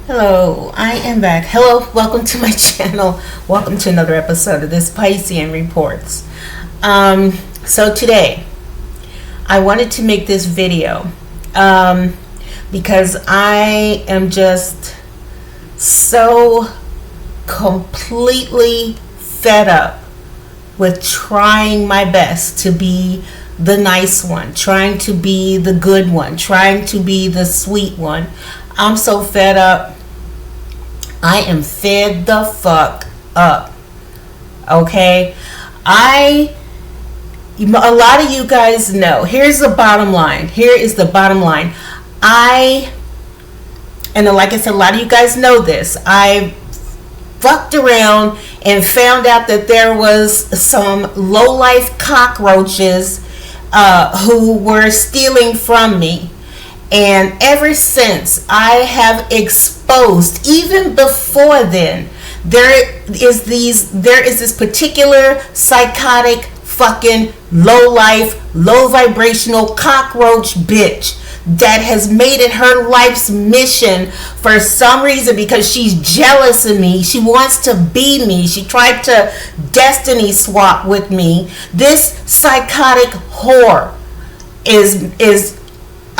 Hello, I am back. Hello, welcome to my channel. Welcome to another episode of this Piscean Reports. So today, I wanted to make this video because I am just so completely fed up with trying my best to be the nice one, trying to be the good one, trying to be the sweet one. I'm so fed up. I am fed the fuck up. Okay? A lot of you guys know. Here's the bottom line. Here is the bottom line. Like I said, a lot of you guys know this. I fucked around and found out that there was some low-life cockroaches who were stealing from me. And ever since I have exposed, even before then, there is this particular psychotic fucking low life, low vibrational cockroach bitch that has made it her life's mission for some reason, because she's jealous of me. She wants to be me. She tried to destiny swap with me. This psychotic whore is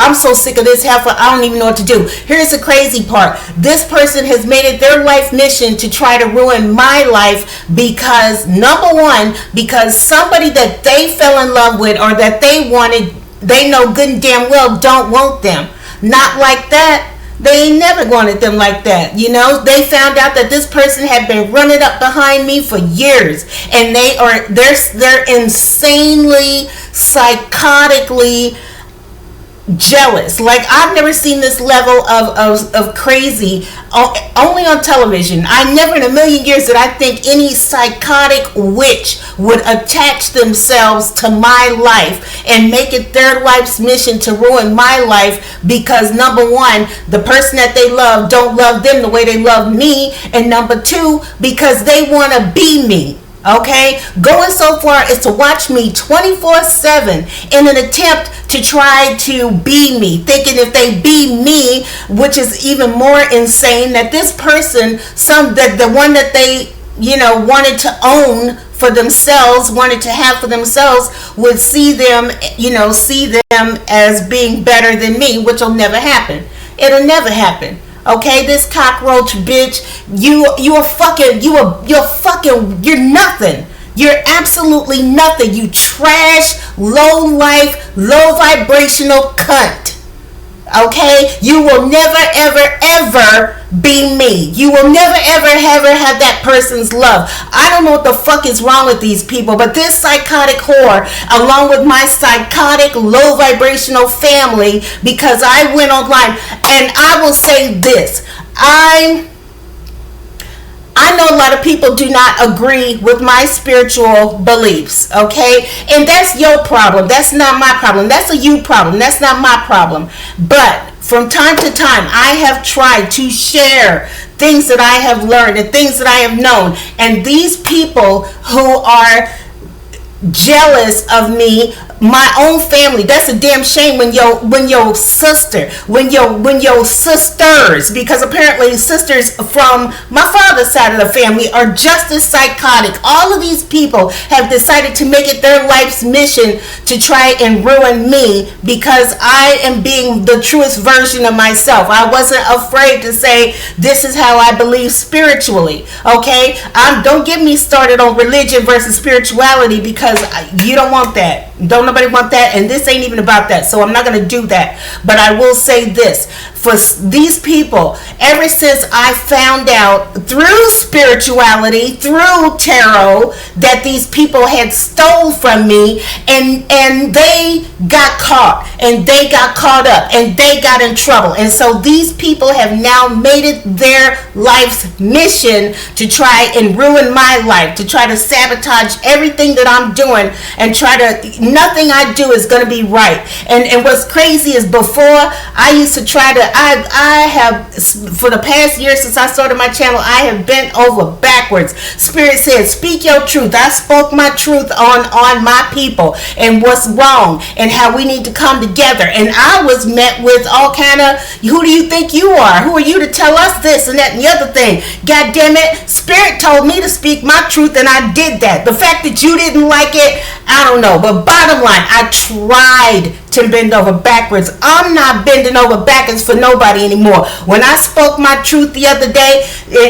I'm so sick of this heifer, I don't even know what to do. Here's the crazy part. This person has made it their life mission to try to ruin my life because, number one, because somebody that they fell in love with or that they wanted, they know good and damn well don't want them. Not like that. They ain't never wanted them like that. You know, they found out that this person had been running up behind me for years, and they're insanely, psychotically jealous. Like, I've never seen this level of crazy only on television. I never in a million years did I think any psychotic witch would attach themselves to my life and make it their life's mission to ruin my life because, number one, the person that they love don't love them the way they love me, and number two, because they want to be me. Okay, going so far as to watch me 24/7 in an attempt to try to be me, thinking if they be me, which is even more insane, that this person, the one that they wanted to own for themselves, wanted to have for themselves, would see them as being better than me, which will never happen. It'll never happen. Okay, this cockroach bitch, you're nothing. You're absolutely nothing. You trash, low life, low vibrational cunt. Okay, you will never, ever, ever be me. You will never, ever, ever have that person's love. I don't know what the fuck is wrong with these people, but this psychotic whore, along with my psychotic, low vibrational family, because I went online, and I will say this, I know a lot of people do not agree with my spiritual beliefs, okay? And that's your problem. That's not my problem. That's a you problem. That's not my problem. But from time to time, I have tried to share things that I have learned and things that I have known. And these people who are jealous of me, my own family, that's a damn shame when your sisters, because apparently sisters from my father's side of the family are just as psychotic. All of these people have decided to make it their life's mission to try and ruin me because I am being the truest version of myself. I wasn't afraid to say this is how I believe spiritually. Okay, don't get me started on religion versus spirituality, because you don't want that. Don't nobody want that, and this ain't even about that, so I'm not going to do that. But I will say this, for these people, ever since I found out through spirituality, through tarot, that these people had stole from me, and they got caught, and they got caught up, and they got in trouble. And so these people have now made it their life's mission to try and ruin my life, to try to sabotage everything that I'm doing, and try to nothing I do is going to be right. And what's crazy is before I used to try to, I have, for the past year since I started my channel, I have bent over backwards. Spirit said, speak your truth. I spoke my truth on my people and what's wrong and how we need to come together. And I was met with all kind of, who do you think you are? Who are you to tell us this and that and the other thing? God damn it. Spirit told me to speak my truth and I did that. The fact that you didn't like it, I don't know. But bottom line, I tried to bend over backwards. I'm not bending over backwards for nobody anymore. When I spoke my truth the other day,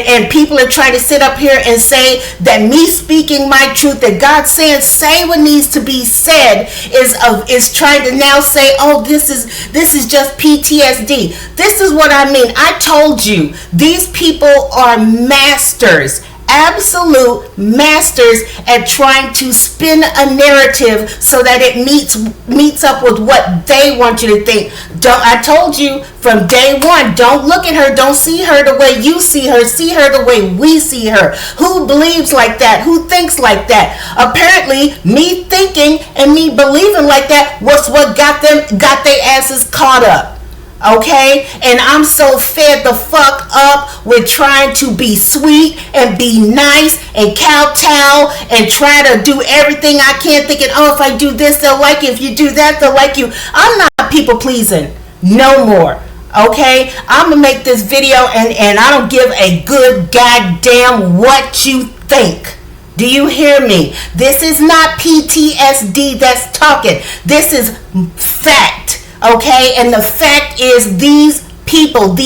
and people are trying to sit up here and say that me speaking my truth, that God's saying say what needs to be said, is trying to now say, oh, this is just PTSD. This is what I mean. I told you, these people are masters, absolute masters at trying to spin a narrative so that it meets up with what they want you to think. I told you from day one, don't look at her, don't see her the way you see her the way we see her. Who believes like that? Who thinks like that? Apparently me thinking and me believing like that was what got their asses caught up. Okay, and I'm so fed the fuck up with trying to be sweet and be nice and kowtow and try to do everything I can, thinking, oh, if I do this they'll like you, if you do that they'll like you. I'm not people pleasing no more. Okay, I'm gonna make this video and I don't give a good goddamn what you think. Do you hear me? This is not PTSD that's talking. This is fact. Okay, and the fact is these people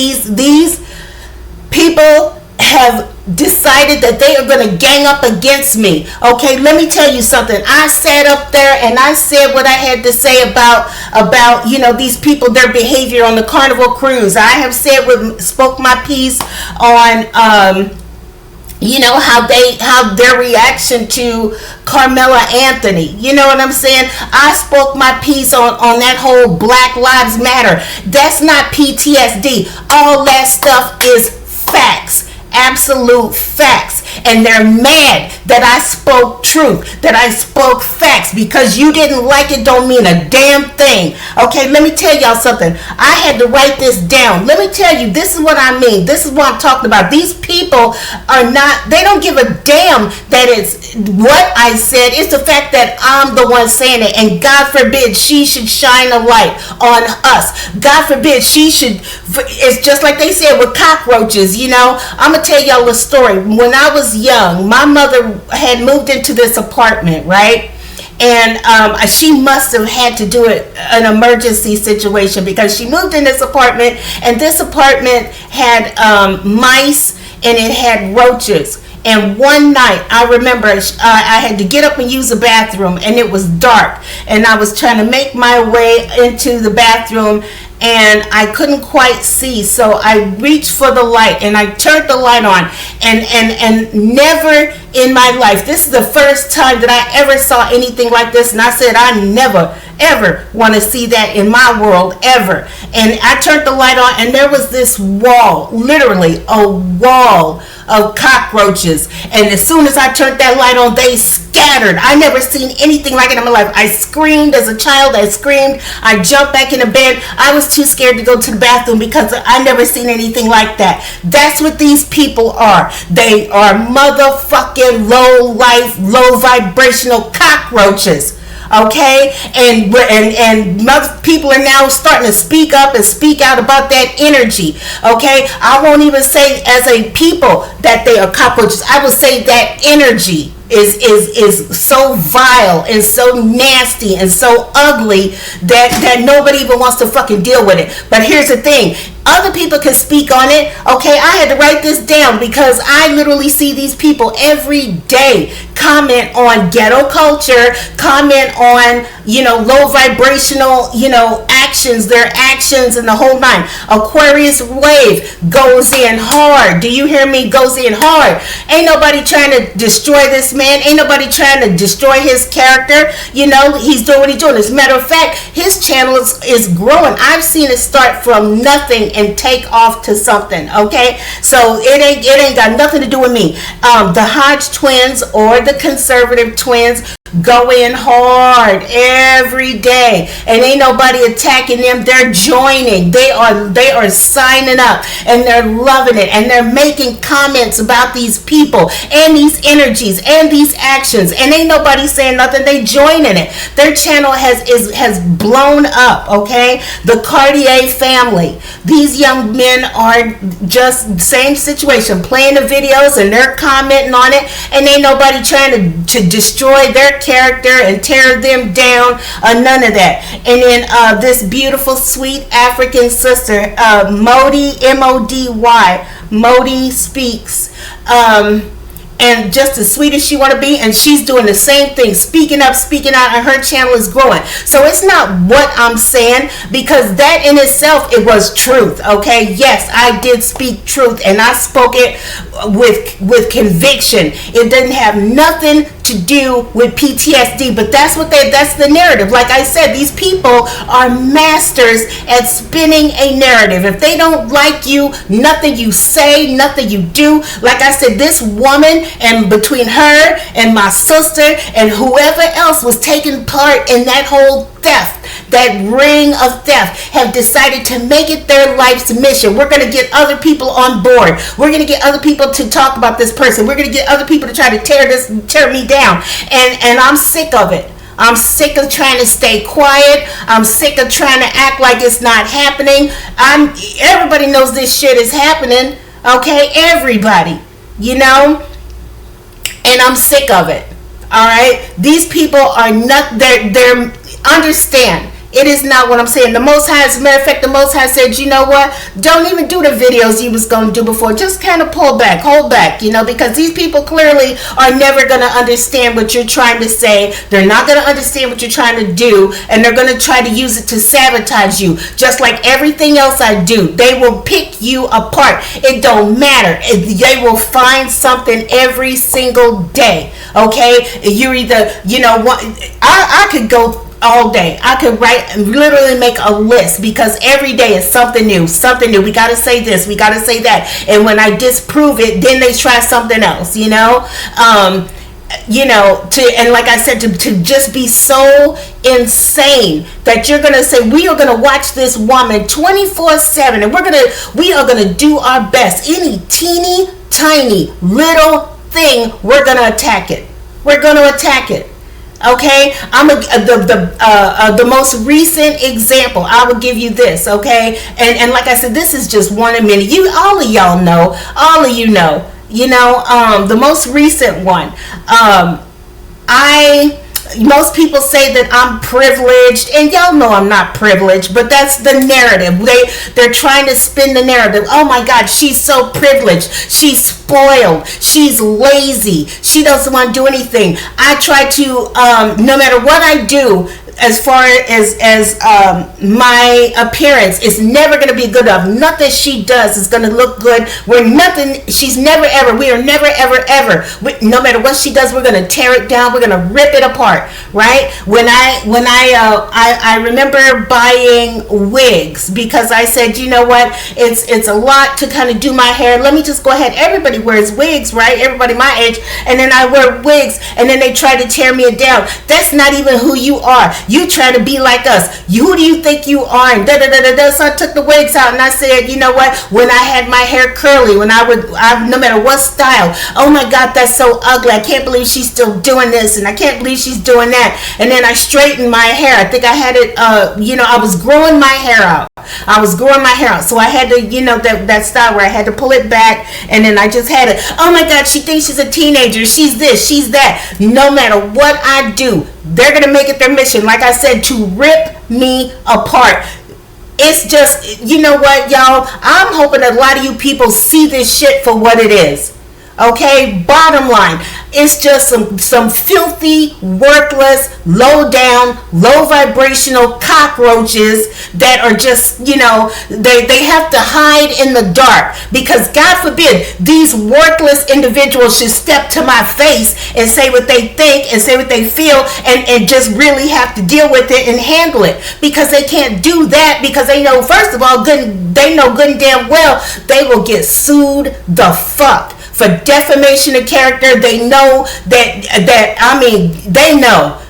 have decided that they are going to gang up against me. Okay, let me tell you something. I sat up there and I said what I had to say about these people, their behavior on the Carnival cruise. I have spoke my piece on how their reaction to Carmela Anthony. You know what I'm saying? I spoke my piece on that whole Black Lives Matter. That's not PTSD. All that stuff is facts. Absolute facts. And they're mad that I spoke truth, that I spoke facts. Because you didn't like it don't mean a damn thing. Okay, let me tell y'all something. I had to write this down. Let me tell you, this is what I mean. This is what I'm talking about. These people they don't give a damn that it's what I said. It's the fact that I'm the one saying it. And God forbid she should shine a light on us. God forbid she should, it's just like they said with cockroaches, I'm going to tell y'all a story. When I was young, my mother had moved into this apartment, right? And she must have had to do it an emergency situation because she moved in this apartment, and this apartment had mice and it had roaches. And one night, I remember I had to get up and use the bathroom, and it was dark, and I was trying to make my way into the bathroom, and I couldn't quite see, so I reached for the light and I turned the light on, and never in my life, this is the first time that I ever saw anything like this, and I said I never ever want to see that in my world ever. And I turned the light on, and there was this wall, literally a wall of cockroaches, and as soon as I turned that light on, they scattered. I never seen anything like it in my life. I screamed as a child. I jumped back in the bed. I was too scared to go to the bathroom because I never seen anything like that. That's what these people are. They are motherfucking low life, low vibrational cockroaches. Okay, and people are now starting to speak up and speak out about that energy. Okay, I won't even say as a people that they are cockroaches. I would say that energy is so vile and so nasty and so ugly that nobody even wants to fucking deal with it. But here's the thing. Other people can speak on it. Okay, I had to write this down because I literally see these people every day comment on ghetto culture, comment on, low vibrational, actions, their actions and the whole nine. Aquarius wave goes in hard. Do you hear me? Goes in hard. Ain't nobody trying to destroy this man. Ain't nobody trying to destroy his character. He's doing what he's doing. As a matter of fact, his channel is growing. I've seen it start from nothing and take off to something. Okay, so it ain't got nothing to do with me. The Hodge twins or the conservative twins go in hard every day, and ain't nobody attacking them. They're joining. They are signing up, and they're loving it, and they're making comments about these people and these energies and these actions, and ain't nobody saying nothing. They joining it. Their channel has blown up. Okay, the Cartier family. These young men are just same situation, playing the videos and they're commenting on it, and ain't nobody trying to destroy their character and tear them down, none of that. And then this beautiful sweet African sister, Modi, M-O-D-Y, Modi Speaks, and just as sweet as she want to be, and she's doing the same thing, speaking up, speaking out, and her channel is growing. So it's not what I'm saying, because that in itself, it was truth. Okay, yes, I did speak truth, and I spoke it with conviction. It didn't have nothing to do with PTSD, but that's the narrative. Like I said, these people are masters at spinning a narrative. If they don't like you, nothing you say, nothing you do. Like I said, this woman, and between her and my sister and whoever else was taking part in that whole theft, that ring of theft, have decided to make it their life's mission. We're going to get other people on board. We're going to get other people to talk about this person. We're going to get other people to try to tear me down. And I'm sick of it. I'm sick of trying to stay quiet. I'm sick of trying to act like it's not happening. Everybody knows this shit is happening. Okay? Everybody. You know? And I'm sick of it. All right? These people are not, they're understand. It is not what I'm saying. The Most High, as a matter of fact, the Most High said, you know what? Don't even do the videos you was going to do before. Just kind of pull back, hold back, you know, because these people clearly are never going to understand what you're trying to say. They're not going to understand what you're trying to do, and they're going to try to use it to sabotage you. Just like everything else I do, they will pick you apart. It don't matter. They will find something every single day, okay? You're either, you know, I could go all day. I could literally make a list, because every day is something new. We got to say this, we got to say that. And when I disprove it, then they try something else, you know? And like I said, to just be so insane that you're going to say, we are going to watch this woman 24/7, and we are going to do our best. Any teeny tiny little thing, we're going to attack it. We're going to attack it. Okay, I'm the most recent example. I will give you this. Okay, and like I said, this is just one of many. All of y'all know. All of you know. You know, the most recent one. Most people say that I'm privileged, and y'all know I'm not privileged, but that's the narrative. They're trying to spin the narrative. Oh my God, she's so privileged. She's spoiled. She's lazy. She doesn't want to do anything. I try to, no matter what I do, as far as my appearance, is never going to be good enough. Nothing she does is going to look good. She's never ever, we are never ever, no matter what she does, we're going to tear it down. We're going to rip it apart, right? When I remember buying wigs, because I said, you know what, it's a lot to kind of do my hair. Let me just go ahead. Everybody wears wigs, right? Everybody my age. And then I wear wigs, and then they try to tear me down. That's not even who you are. You try to be like us. Who do you think you are? And So I took the wigs out, and I said, you know what? When I had my hair curly, when no matter what style, oh my God, that's so ugly. I can't believe she's still doing this, and I can't believe she's doing that. And then I straightened my hair. I think I had it, I was growing my hair out. So I had to, that style where I had to pull it back, and then I just had it. Oh my God, she thinks she's a teenager. She's this, she's that. No matter what I do, they're going to make it their mission, like I said, to rip me apart. It's just, you know what, y'all? I'm hoping that a lot of you people see this shit for what it is. Okay, bottom line, it's just some filthy, worthless, low down, low vibrational cockroaches that are just, they have to hide in the dark, because God forbid these worthless individuals should step to my face and say what they think and say what they feel, and just really have to deal with it and handle it, because they can't do that, because they know, first of all, they know good and damn well they will get sued the fuck for defamation of character. They know know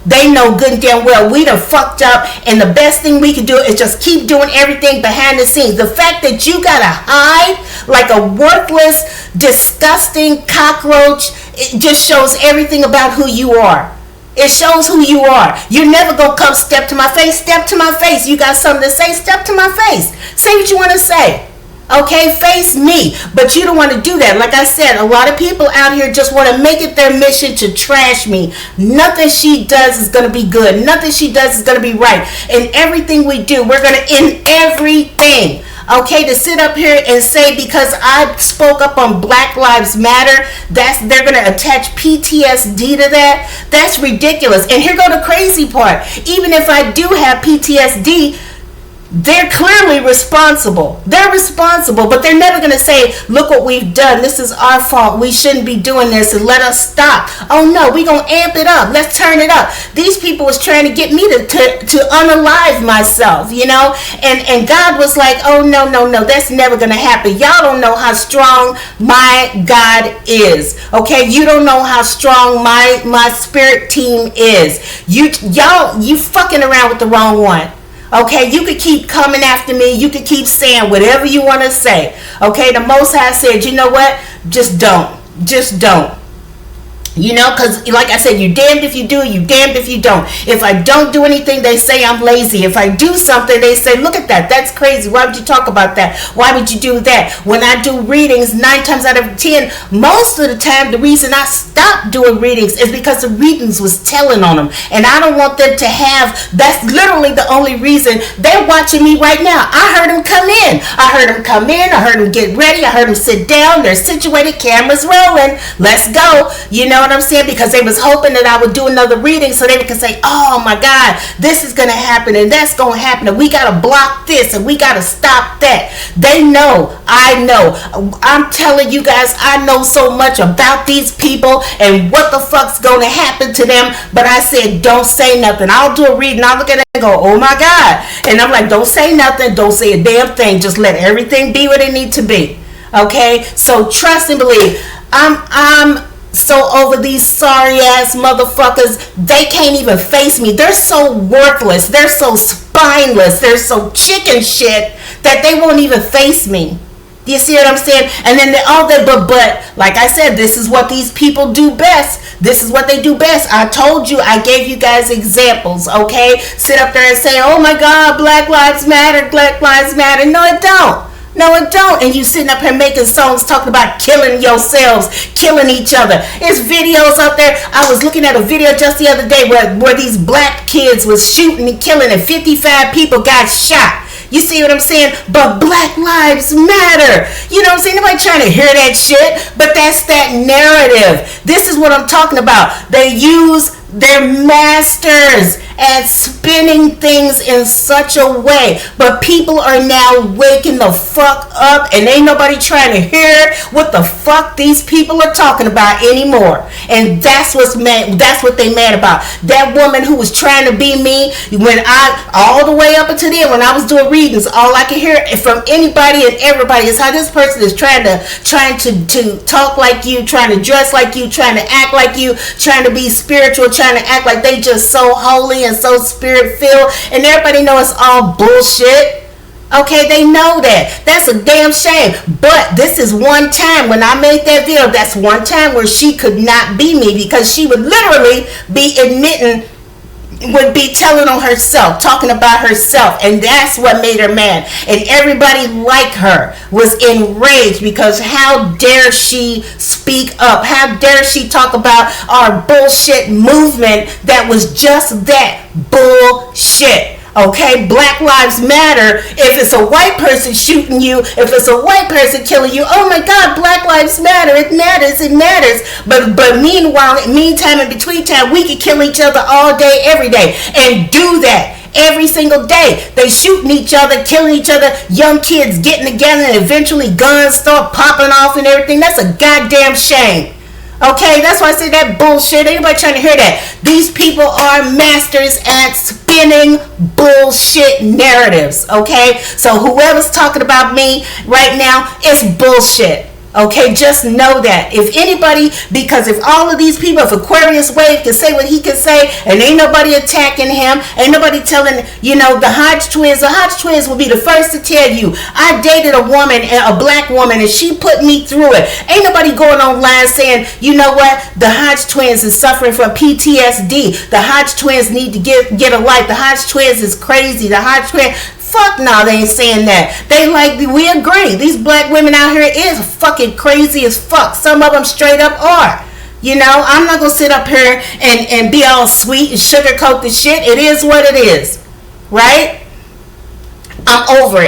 they know good and damn well we done fucked up, and the best thing we can do is just keep doing everything behind the scenes. The fact that you gotta hide like a worthless, disgusting cockroach, it just shows everything about who you are. It shows who you are. You're never gonna come step to my face. Step to my face. You got something to say? Step to my face. Say what you want to say. Okay, face me. But you don't want to do that. Like I said, a lot of people out here just want to make it their mission to trash me. Nothing she does is going to be good. Nothing she does is going to be right. And everything we do, we're going to end everything. Okay, to sit up here and say because I spoke up on Black Lives Matter, they're going to attach PTSD to that? That's ridiculous. And here go the crazy part. Even if I do have PTSD, they're clearly responsible. They're responsible, but they're never going to say, look what we've done. This is our fault. We shouldn't be doing this, and let us stop. Oh no, we're going to amp it up. Let's turn it up. These people was trying to get me to unalive myself, you know? And God was like, oh no, that's never going to happen. Y'all don't know how strong my God is. Okay? You don't know how strong my spirit team is. You fucking around with the wrong one. Okay, you could keep coming after me. You could keep saying whatever you want to say. Okay, the Most High said, you know what? Just don't. Just don't. You know, because like I said, you're damned if you do, you're damned if you don't. If I don't do anything, they say I'm lazy. If I do something, they say, look at that. That's crazy. Why would you talk about that? Why would you do that? When I do readings, 9 times out of 10, most of the time, the reason I stopped doing readings is because the readings was telling on them. And I don't want them to have, that's literally the only reason. They're watching me right now. I heard them come in. I heard them come in. I heard them get ready. I heard them sit down. They're situated. Cameras rolling. Let's go. You know what I'm saying? Because they was hoping that I would do another reading so they could say, oh my God, this is going to happen and that's going to happen and we got to block this and we got to stop that. They know. I know. I'm telling you guys, I know so much about these people and what the fuck's going to happen to them, but I said, don't say nothing. I'll do a reading. I'll look at it and go, oh my God. And I'm like, don't say nothing. Don't say a damn thing. Just let everything be what it needs to be. Okay? So trust and believe. I'm so over these sorry ass motherfuckers. They can't even face me. They're so worthless. They're so spineless. They're so chicken shit that they won't even face me. Do you see what I'm saying? And then but like I said, this is what these people do best. This is what they do best. I told you, I gave you guys examples, okay? Sit up there and say, oh my God, Black Lives Matter, Black Lives Matter. No, it don't. No, it don't. And you sitting up here making songs talking about killing yourselves, killing each other. There's videos out there. I was looking at a video just the other day where these black kids was shooting and killing and 55 people got shot. You see what I'm saying? But Black Lives Matter. You know what I'm saying? Nobody trying to hear that shit. But that's that narrative. This is what I'm talking about. They use their masters at spinning things in such a way, but people are now waking the fuck up and ain't nobody trying to hear what the fuck these people are talking about anymore. And that's what's mad. That's what they mad about. That woman who was trying to be me, when I all the way up until then, when I was doing readings, all I could hear from anybody and everybody is how this person is trying to talk like you, trying to dress like you, trying to act like you, trying to be spiritual, trying to act like they just so holy and so spirit filled, and everybody knows it's all bullshit. Okay, they know that. That's a damn shame. But this is one time when I made that video, that's one time where she could not be me, because she would literally be admitting, would be telling on herself, talking about herself, and that's what made her mad. And everybody like her was enraged because how dare she speak up? How dare she talk about our bullshit movement that was just that bullshit? Okay, Black Lives Matter. If it's a white person shooting you, if it's a white person killing you, oh my God, Black Lives Matter. It matters, it matters. But meantime, in between time, we can kill each other all day, every day, and do that every single day. They shooting each other, killing each other, young kids getting together, and eventually guns start popping off and everything. That's a goddamn shame. Okay, that's why I say that bullshit. Anybody trying to hear that? These people are masters at spinning bullshit narratives. Okay, so whoever's talking about me right now is bullshit. Okay, just know that. If anybody, because if all of these people, if Aquarius Wave can say what he can say, and ain't nobody attacking him, ain't nobody telling, the Hodge twins will be the first to tell you, I dated a woman, a black woman, and she put me through it. Ain't nobody going online saying, you know what, the Hodge twins is suffering from PTSD. The Hodge twins need to get a life. The Hodge twins is crazy. The Hodge twins, fuck no, they ain't saying that. They like, we agree. These black women out here is fucking crazy as fuck. Some of them straight up are. I'm not gonna sit up here and be all sweet and sugarcoat the shit. It is what it is. Right? I'm over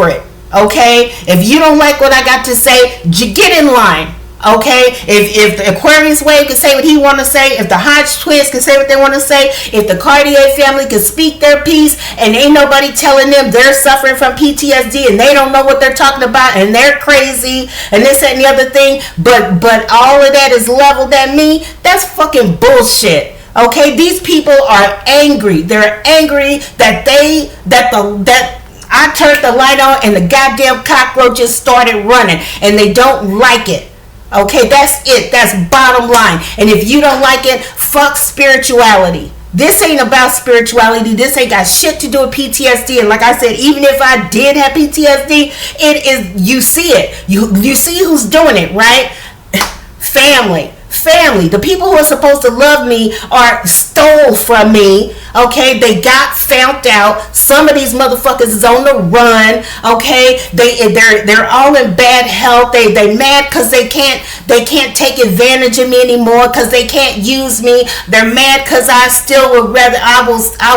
it. Okay? If you don't like what I got to say, get in line. Okay, if the Aquarius Wave can say what he want to say, if the Hodge twins can say what they want to say, if the Cartier family can speak their piece, and ain't nobody telling them they're suffering from PTSD and they don't know what they're talking about and they're crazy and this that, and the other thing, but all of that is leveled at me, that's fucking bullshit. Okay, these people are angry. They're angry that I turned the light on and the goddamn cockroaches started running and they don't like it. Okay, that's it. That's bottom line. And if you don't like it, fuck spirituality. This ain't about spirituality. This ain't got shit to do with PTSD. And like I said, even if I did have PTSD, it is, you see it. You see who's doing it, right? Family. The people who are supposed to love me are stole from me. Okay, they got found out. Some of these motherfuckers is on the run. Okay, they're all in bad health. They mad because they can't take advantage of me anymore because they can't use me. They're mad because I still would rather I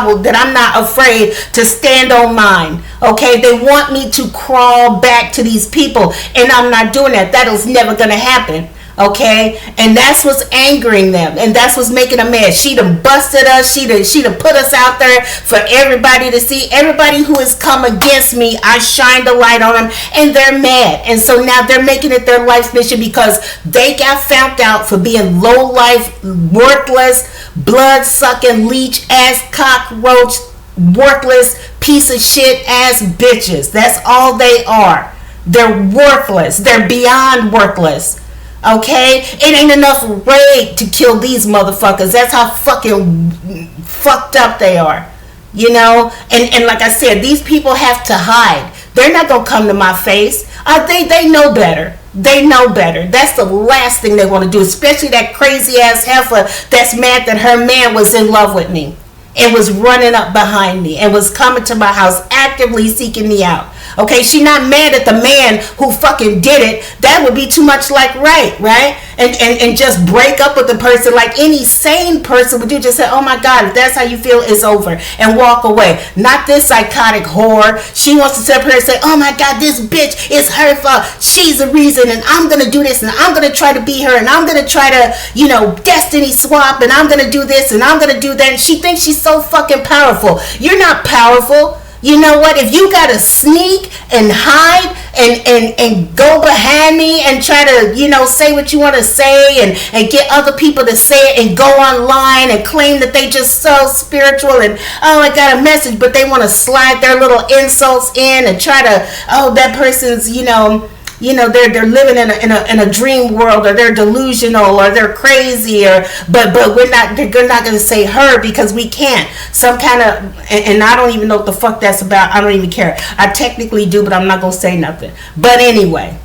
will that I'm not afraid to stand on mine. Okay, they want me to crawl back to these people, and I'm not doing that. That is never gonna happen. Okay, and that's what's angering them, and that's what's making them mad. She done busted us. She done put us out there for everybody to see. Everybody who has come against me, I shined a light on them, and they're mad. And so now they're making it their life mission because they got found out for being low life, worthless, blood sucking, leech ass, cockroach, worthless, piece of shit ass bitches. That's all they are. They're worthless. They're beyond worthless. Okay, it ain't enough raid to kill these motherfuckers. That's how fucking fucked up they are, And like I said, these people have to hide. They're not gonna come to my face. They know better. They know better. That's the last thing they want to do. Especially that crazy ass heifer that's mad that her man was in love with me and was running up behind me and was coming to my house actively seeking me out. Okay, she not mad at the man who fucking did it. That would be too much like right? And just break up with the person like any sane person would do. Just say, oh my God, if that's how you feel, it's over. And walk away. Not this psychotic whore. She wants to sit up here and say, oh my God, this bitch is her fault. She's the reason and I'm going to do this and I'm going to try to be her and I'm going to try to, destiny swap and I'm going to do this and I'm going to do that. And she thinks she's so fucking powerful. You're not powerful. You know what? If you gotta sneak and hide and go behind me and try to, say what you want to say and get other people to say it and go online and claim that they just so spiritual and, oh, I got a message, but they want to slide their little insults in and try to, oh, that person's, they're living in a dream world, or they're delusional, or they're crazy, but they're not going to say her because we can't. Some kind of, and I don't even know what the fuck that's about. I don't even care. I technically do, but I'm not going to say nothing. But anyway,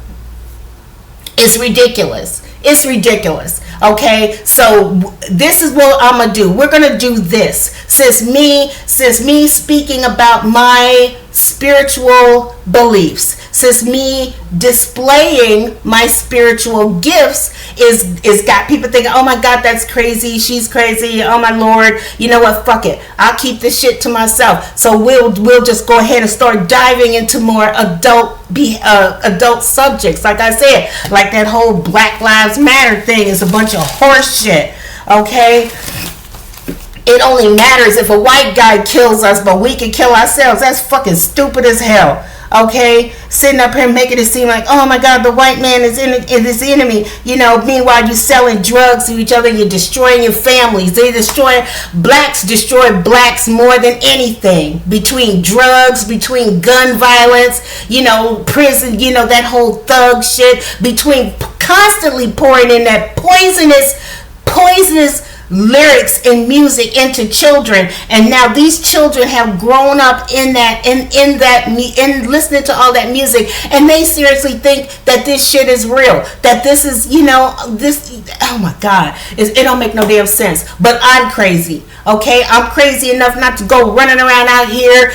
it's ridiculous. It's ridiculous. Okay, so this is what I'm gonna do. We're gonna do this. Since me speaking about my spiritual beliefs, since me displaying my spiritual gifts is got people thinking, oh my God, that's crazy, she's crazy, oh my Lord, you know what, fuck it, I'll keep this shit to myself. So we'll just go ahead and start diving into more adult subjects. Like I said, like that whole Black Lives Matter thing is a bunch of horse shit. Okay, it only matters if a white guy kills us, but we can kill ourselves. That's fucking stupid as hell. Okay, sitting up here making it seem like, oh my God, the white man is his enemy. Meanwhile you selling drugs to each other. You're destroying your families. Blacks destroy blacks more than anything. Between drugs, between gun violence, prison, that whole thug shit. Between constantly pouring in that poisonous lyrics and music into children, and now these children have grown up in listening to all that music, and they seriously think that this shit is real, that this is this. Oh my God, it don't make no damn sense. But I'm crazy. Okay, I'm crazy enough not to go running around out here,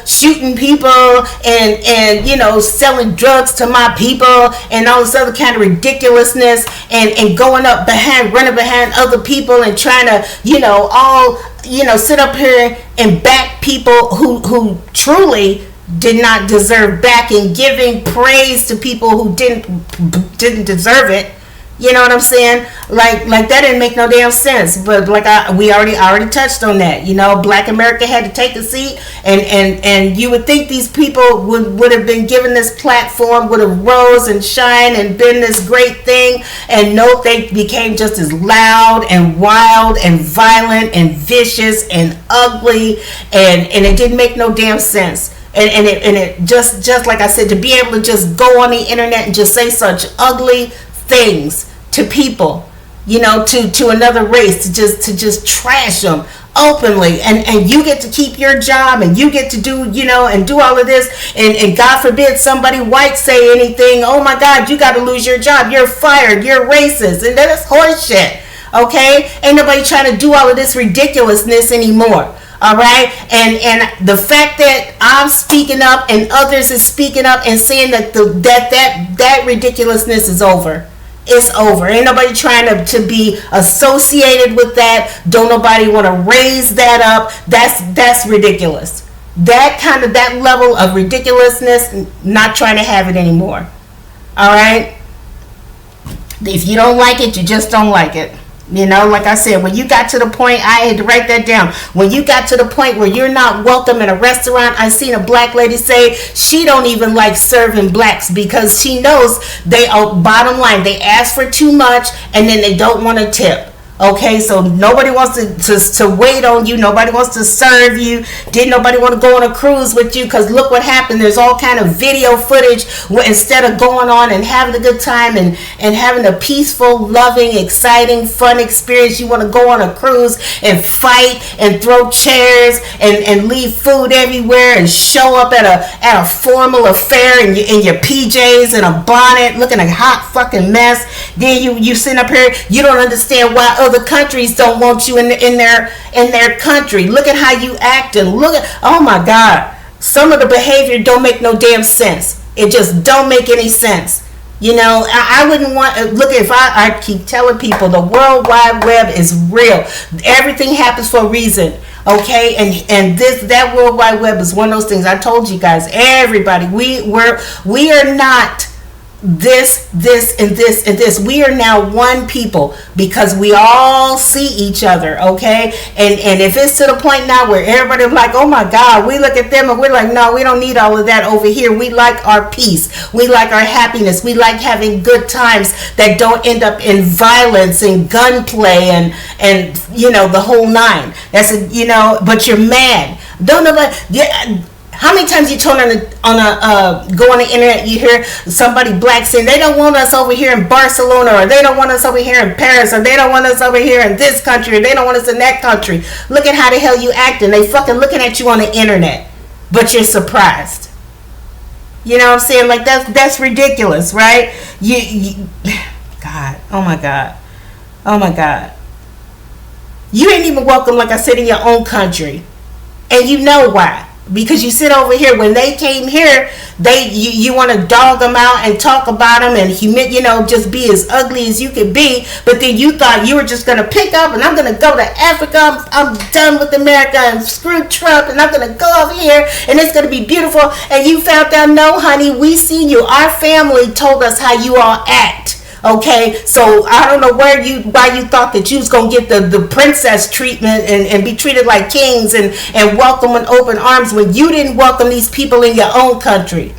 shooting people and selling drugs to my people and all this other kind of ridiculousness, and running behind other people and trying to, sit up here and back people who truly did not deserve backing, giving praise to people who didn't deserve it. You know what I'm saying? Like that didn't make no damn sense. But we already touched on that. Black America had to take a seat, and you would think these people would have been given this platform, would have rose and shine and been this great thing. And nope, they became just as loud and wild and violent and vicious and ugly, and it didn't make no damn sense. And it just like I said, to be able to just go on the internet and just say such ugly things to people, to another race, to just trash them openly, and you get to keep your job, and you get to do, and do all of this, and God forbid somebody white say anything, oh my God, you got to lose your job, you're fired, you're racist, and that is horse shit. Okay, ain't nobody trying to do all of this ridiculousness anymore. All right, and the fact that I'm speaking up and others is speaking up and saying that that ridiculousness is over. It's over. Ain't nobody trying to be associated with that. Don't nobody want to raise that up. That's ridiculous. That level of ridiculousness, not trying to have it anymore. All right. If you don't like it, you just don't like it. Like I said, when you got to the point, I had to write that down. When you got to the point where you're not welcome in a restaurant, I seen a black lady say she don't even like serving blacks because she knows bottom line, they ask for too much and then they don't want to tip. Okay, so nobody wants to wait on you. Nobody wants to serve you. Didn't nobody want to go on a cruise with you? Because look what happened. There's all kind of video footage where instead of going on and having a good time and having a peaceful, loving, exciting, fun experience, you want to go on a cruise and fight and throw chairs and leave food everywhere and show up at a formal affair in your PJs and a bonnet looking a hot fucking mess. Then you sitting up here, you don't understand why other countries don't want you in their country. Look at how you act, and look at, oh my God, some of the behavior don't make no damn sense. It just don't make any sense. I wouldn't want, look, if I keep telling people the World Wide Web is real. Everything happens for a reason. Okay, and that World Wide Web is one of those things. I told you guys, everybody, we are not this and this and this. We are now one people because we all see each other. Okay, and if it's to the point now where everybody's like, oh my God, we look at them and we're like, no, we don't need all of that over here. We like our peace, we like our happiness, we like having good times that don't end up in violence and gunplay and the whole nine. That's but you're mad. Don't nobody. Yeah. How many times you turn go on the internet, you hear somebody black saying they don't want us over here in Barcelona, or they don't want us over here in Paris, or they don't want us over here in this country, or they don't want us in that country. Look at how the hell you acting. They fucking looking at you on the internet, but you're surprised. You know what I'm saying? Like that's ridiculous, right? God, oh my God. You ain't even welcome, like I said, in your own country, and you know why. Because you sit over here, when they came here, you want to dog them out and talk about them and just be as ugly as you could be. But then you thought you were just going to pick up and I'm going to go to Africa. I'm done with America and screw Trump, and I'm going to go over here and it's going to be beautiful. And you found out, no, honey, we seen you. Our family told us how you all act. Okay, so I don't know why you thought that you was gonna get the princess treatment and be treated like kings and welcome with open arms when you didn't welcome these people in your own country.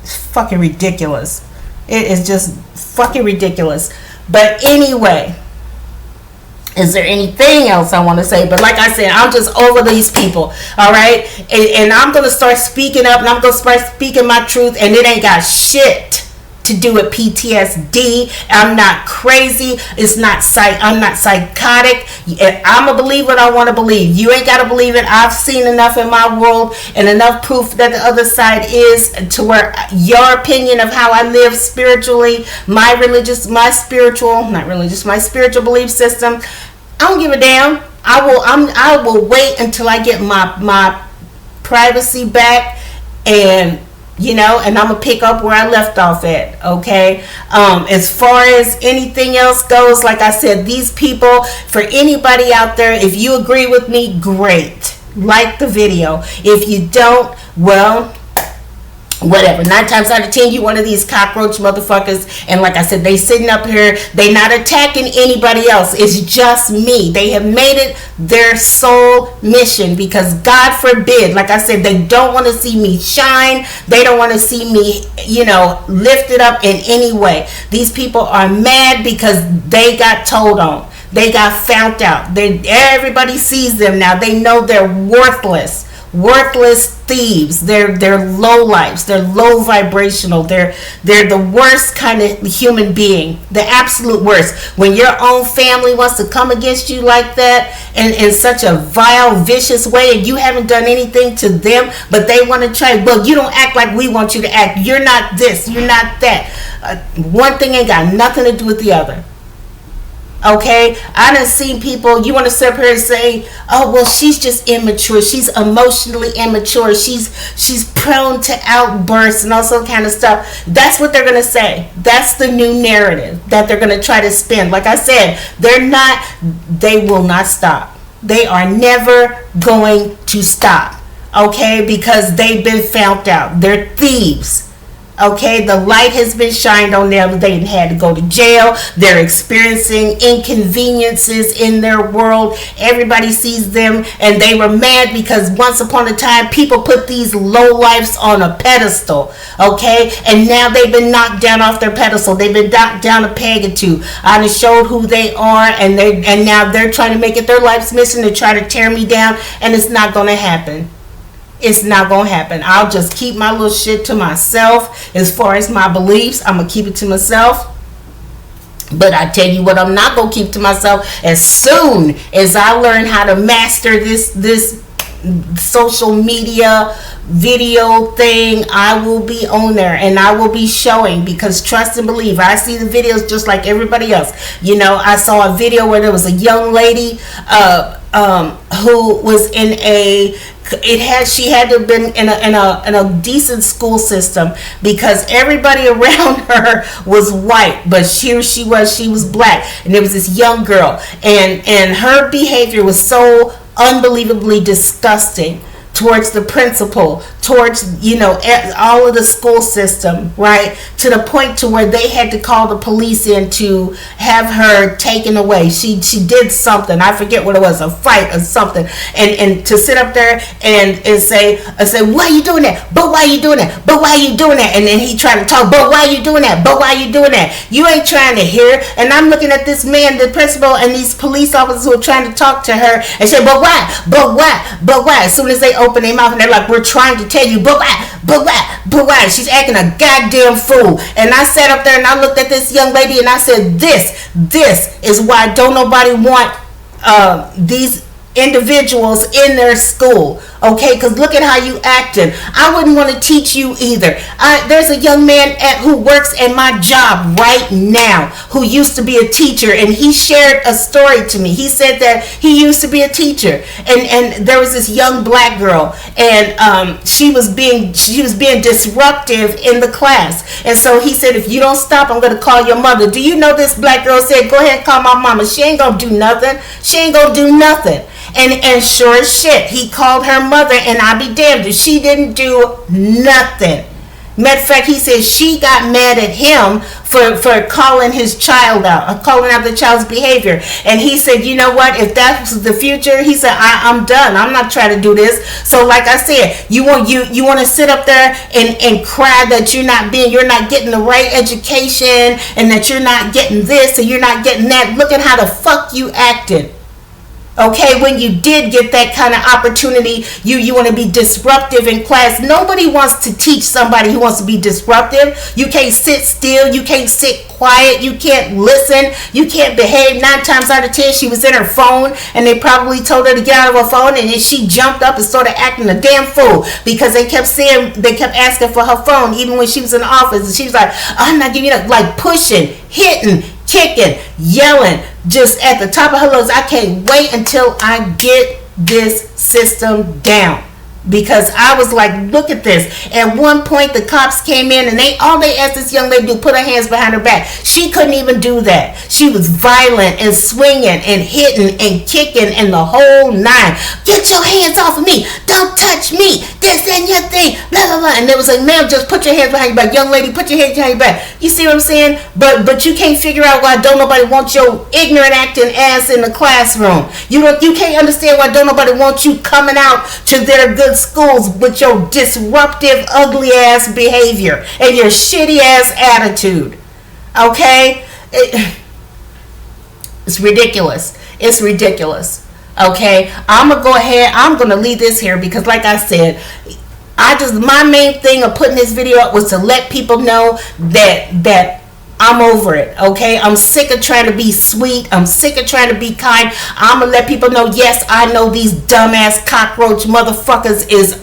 It's fucking ridiculous. It is just fucking ridiculous. But anyway, is there anything else I want to say? But like I said, I'm just over these people, all right? And I'm going to start speaking up, and I'm going to start speaking my truth, and it ain't got shit to do with PTSD. I'm not crazy. I'm not psychotic. I'm going to believe what I want to believe. You ain't got to believe it. I've seen enough in my world and enough proof that the other side is to where your opinion of how I live spiritually, my spiritual belief system, I don't give a damn. I will wait until I get my privacy back, and and I'm gonna pick up where I left off at. Okay. As far as anything else goes, like I said, these people, for anybody out there, if you agree with me, great, like the video. If you don't, well, whatever. 9 times out of 10, you one of these cockroach motherfuckers. And like I said, they sitting up here, they not attacking anybody else. It's just me. They have made it their sole mission, because God forbid, like I said, they don't want to see me shine. They don't want to see me, lifted up in any way. These people are mad because they got told on. They got found out. Everybody sees them now. They know they're worthless thieves. They're low lives. They're low vibrational. They're the worst kind of human being, the absolute worst. When your own family wants to come against you like that in such a vile, vicious way, and you haven't done anything to them, but they want to try, well, you don't act like we want you to act. You're not this, you're not that. One thing ain't got nothing to do with the other. Okay, I done seen people, you want to sit here and say, oh, well, she's just immature. She's emotionally immature. She's prone to outbursts and all some kind of stuff. That's what they're going to say. That's the new narrative that they're going to try to spin. Like I said, they will not stop. They are never going to stop. Okay, because they've been found out. They're thieves. Okay, the light has been shined on them. They had to go to jail. They're experiencing inconveniences in their world. Everybody sees them, and they were mad because once upon a time, people put these lowlifes on a pedestal. Okay, and now they've been knocked down off their pedestal. They've been knocked down a peg or two. I done showed who they are, and now they're trying to make it their life's mission to try to tear me down, and it's not going to happen. It's not going to happen. I'll just keep my little shit to myself. As far as my beliefs, I'm going to keep it to myself. But I tell you what, I'm not going to keep to myself. As soon as I learn how to master this social media video thing, I will be on there and I will be showing, because trust and believe, I see the videos just like everybody else. I saw a video where there was a young lady who was in she had to have been in a decent school system, because everybody around her was white, but here she was black, and there was this young girl, and her behavior was so unbelievably disgusting towards the principal, towards all of the school system, right, to the point to where they had to call the police in to have her taken away. She did something, I forget what it was, a fight or something, and to sit up there and say, why are you doing that? But why are you doing that? But why are you doing that? And then he tried to talk, but why are you doing that? But why are you doing that? You ain't trying to hear. And I'm looking at this man, the principal, and these police officers who are trying to talk to her and say, but why? But why? But why? As soon as they open their mouth and they're like, we're trying to tell you, but why? But why? But why? She's acting a goddamn fool. And I sat up there and I looked at this young lady and I said, this is why don't nobody want these individuals in their school. Okay, because look at how you acting. I wouldn't want to teach you either. There's a young man who works at my job right now who used to be a teacher, and he shared a story to me. He said that he used to be a teacher, and there was this young black girl, and she was being disruptive in the class. And so he said, if you don't stop, I'm going to call your mother. Do you know this black girl said, go ahead and call my mama. She ain't going to do nothing. She ain't going to do nothing. And sure as shit, he called her mother, and I be damned if she didn't do nothing. Matter of fact, he said she got mad at him for calling his child out, calling out the child's behavior. And he said, you know what? If that's the future, he said, I'm done. I'm not trying to do this. So, like I said, you want to sit up there and cry that you're not getting the right education, and that you're not getting this and you're not getting that. Look at how the fuck you acted. Okay, when you did get that kind of opportunity, you want to be disruptive in class. Nobody wants to teach somebody who wants to be disruptive. You can't sit still. You can't sit quiet. You can't listen. You can't behave. 9 times out of 10, she was in her phone, and they probably told her to get out of her phone, and then she jumped up and started acting a damn fool because they kept asking for her phone even when she was in the office, and she was like, I'm not giving you up, like pushing, hitting, kicking, yelling, just at the top of her lungs. I can't wait until I get this system down. Because I was like, look at this. At one point, the cops came in, and all they asked this young lady to do, put her hands behind her back. She couldn't even do that. She was violent and swinging and hitting and kicking and the whole 9. Get your hands off of me. Don't touch me. This and your thing. Blah, blah, blah. And it was like, ma'am, just put your hands behind your back. Young lady, put your hands behind your back. You see what I'm saying? But you can't figure out why don't nobody want your ignorant acting ass in the classroom. You can't understand why don't nobody want you coming out to their good schools with your disruptive, ugly ass behavior and your shitty ass attitude. Okay? It's ridiculous. It's ridiculous. Okay? I'm gonna go ahead. I'm gonna leave this here because, like I said, my main thing of putting this video up was to let people know that I'm over it, okay? I'm sick of trying to be sweet. I'm sick of trying to be kind. I'm going to let people know, yes, I know these dumbass cockroach motherfuckers is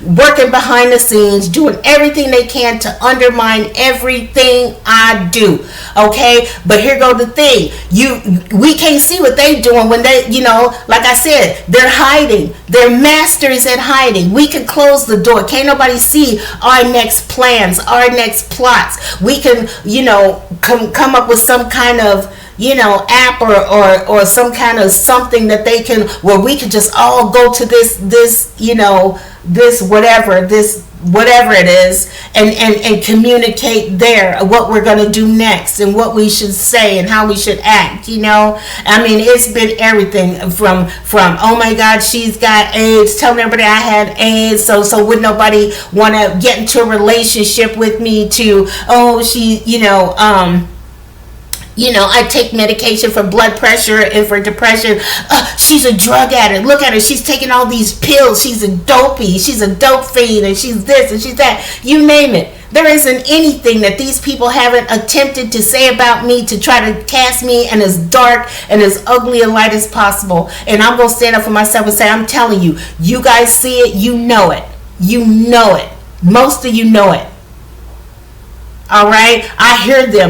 working behind the scenes, doing everything they can to undermine everything I do, okay? But here go the thing. We can't see what they doing when they, like I said, they're hiding. They're masters at hiding. We can close the door. Can't nobody see our next plans, our next plots. We can, come up with some kind of app or some kind of something that they can, where we can just all go to this whatever it is and communicate there what we're going to do next and what we should say and how we should act. I mean, it's been everything from oh my God, she's got AIDS, telling everybody I had AIDS, so would nobody want to get into a relationship with me, to she I take medication for blood pressure and for depression. She's a drug addict. Look at her. She's taking all these pills. She's a dopey. She's a dope fiend, and she's this and she's that. You name it. There isn't anything that these people haven't attempted to say about me to try to cast me in as dark and as ugly a light as possible. And I'm going to stand up for myself and say, I'm telling you, you guys see it. You know it. You know it. Most of you know it. All right, I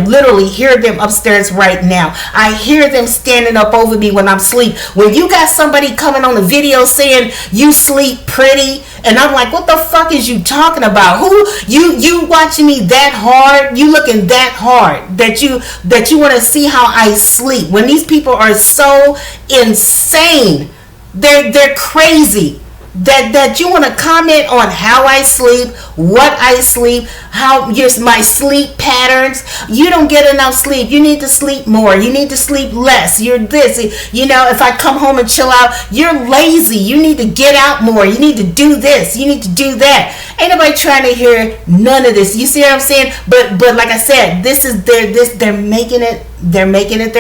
literally hear them upstairs right now. I hear them standing up over me when I'm asleep. When you got somebody coming on the video saying you sleep pretty, and I'm like, what the fuck is you talking about? Who you watching me that hard? You looking that hard that you want to see how I sleep? When these people are so insane, they're crazy. That you want to comment on how I sleep, what I sleep, how my sleep patterns. You don't get enough sleep. You need to sleep more. You need to sleep less. You're this. If I come home and chill out, you're lazy. You need to get out more. You need to do this. You need to do that. Ain't nobody trying to hear none of this. You see what I'm saying? But like I said, they're making it their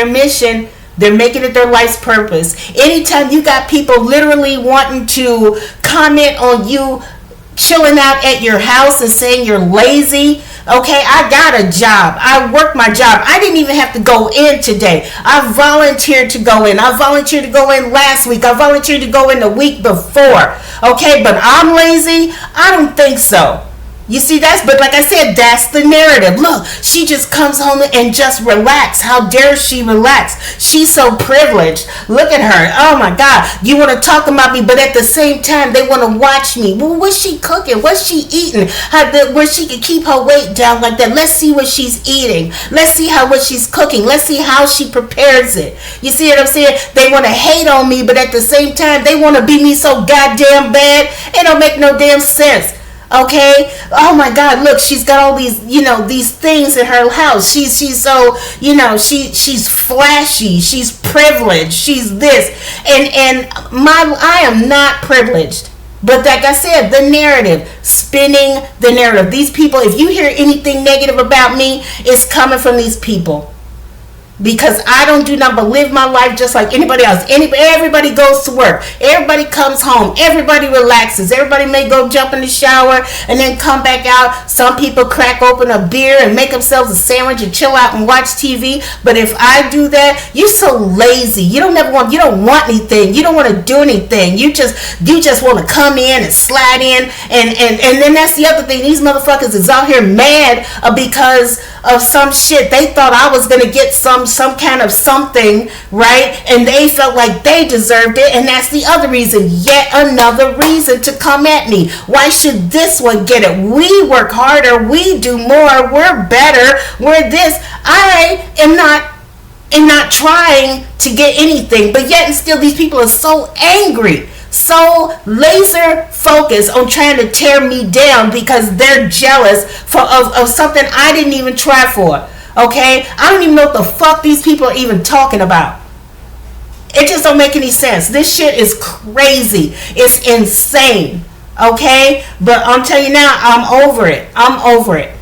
mission. They're making it their life's purpose. Anytime you got people literally wanting to comment on you chilling out at your house and saying you're lazy, okay, I got a job. I work my job. I didn't even have to go in today. I volunteered to go in. I volunteered to go in last week. I volunteered to go in the week before. Okay, but I'm lazy? I don't think so. You see, but like I said, that's the narrative. Look, she just comes home and just relax. How dare she relax? She's so privileged. Look at her. Oh my God. You want to talk about me, but at the same time, they want to watch me. Well, what's she cooking? What's she eating? Where she can keep her weight down like that. Let's see what she's eating. Let's see what she's cooking. Let's see how she prepares it. You see what I'm saying? They want to hate on me, but at the same time, they want to be me so goddamn bad. It don't make no damn sense. Okay. Oh my God! Look, she's got all these, these things in her house. She's so, she's flashy. She's privileged. She's this, and I am not privileged. But like I said, the narrative, spinning the narrative. These people, if you hear anything negative about me, it's coming from these people. Because I don't do nothing but live my life just like anybody else. Everybody goes to work. Everybody comes home. Everybody relaxes. Everybody may go jump in the shower and then come back out. Some people crack open a beer and make themselves a sandwich and chill out and watch TV. But if I do that, you're so lazy. You don't want anything. You don't want to do anything. You just want to come in and slide in. And then that's the other thing. These motherfuckers is out here mad because of some shit. They thought I was going to get some kind of something, right? And they felt like they deserved it, and that's the other reason, yet another reason to come at me. Why should this one get it? We work harder, we do more, we're better, we're this. I am not trying to get anything, but yet and still these people are so angry, so laser focused on trying to tear me down because they're jealous of something I didn't even try for. Okay? I don't even know what the fuck these people are even talking about. It just don't make any sense. This shit is crazy. It's insane. Okay? But I'm telling you now, I'm over it. I'm going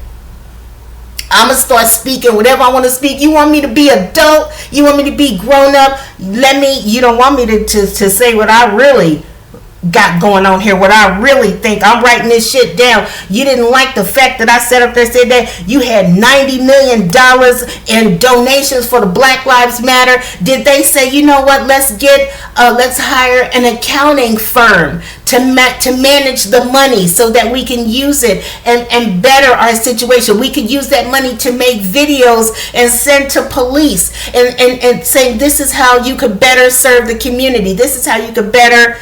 to start speaking whatever I want to speak. You want me to be adult? You want me to be grown up? You don't want me to say what I really got going on here, what I really think. I'm writing this shit down. You didn't like the fact that I sat up there and said that you had $90 million in donations for the Black Lives Matter. Did they say, you know what, let's hire an accounting firm to manage the money so that we can use it and better our situation? We could use that money to make videos and send to police and saying this is how you could better serve the community. This is how you could better,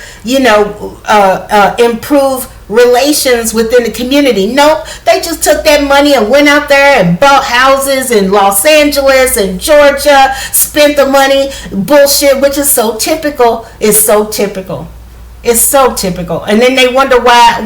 improve relations within the community. Nope, they just took that money and went out there and bought houses in Los Angeles and Georgia, spent the money, bullshit, which is so typical. It's so typical. It's so typical. And then they wonder why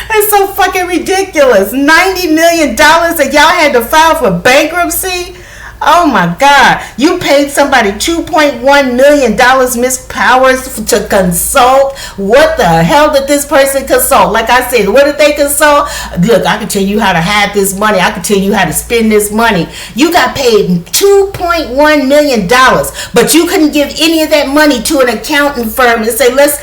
it's so fucking ridiculous. $90 million that y'all had to file for bankruptcy? Oh my God. You paid somebody $2.1 million, Miss Powers, to consult. What the hell did this person consult? Like I said, what did they consult? Look, I can tell you how to hide this money. I can tell you how to spend this money. You got paid $2.1 million, but you couldn't give any of that money to an accounting firm and say, let's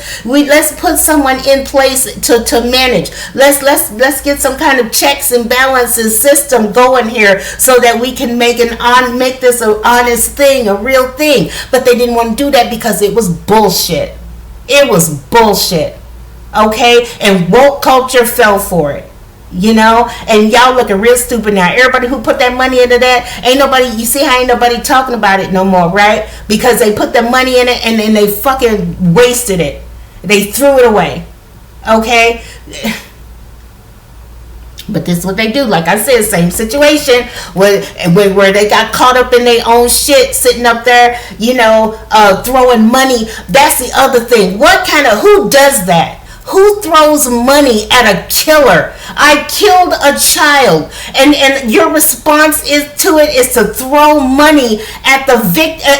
put someone in place to manage. Let's get some kind of checks and balances system going here so that we can make this an honest thing, a real thing. But they didn't want to do that because it was bullshit. It was bullshit. Okay? And woke culture fell for it. And y'all looking real stupid now. Everybody who put that money into that, you see how ain't nobody talking about it no more, right? Because they put the money in it and then they fucking wasted it. They threw it away. Okay? But this is what they do. Like I said, same situation where they got caught up in their own shit, sitting up there, throwing money. That's the other thing. Who does that? Who throws money at a killer? I killed a child, and your response is to throw money at the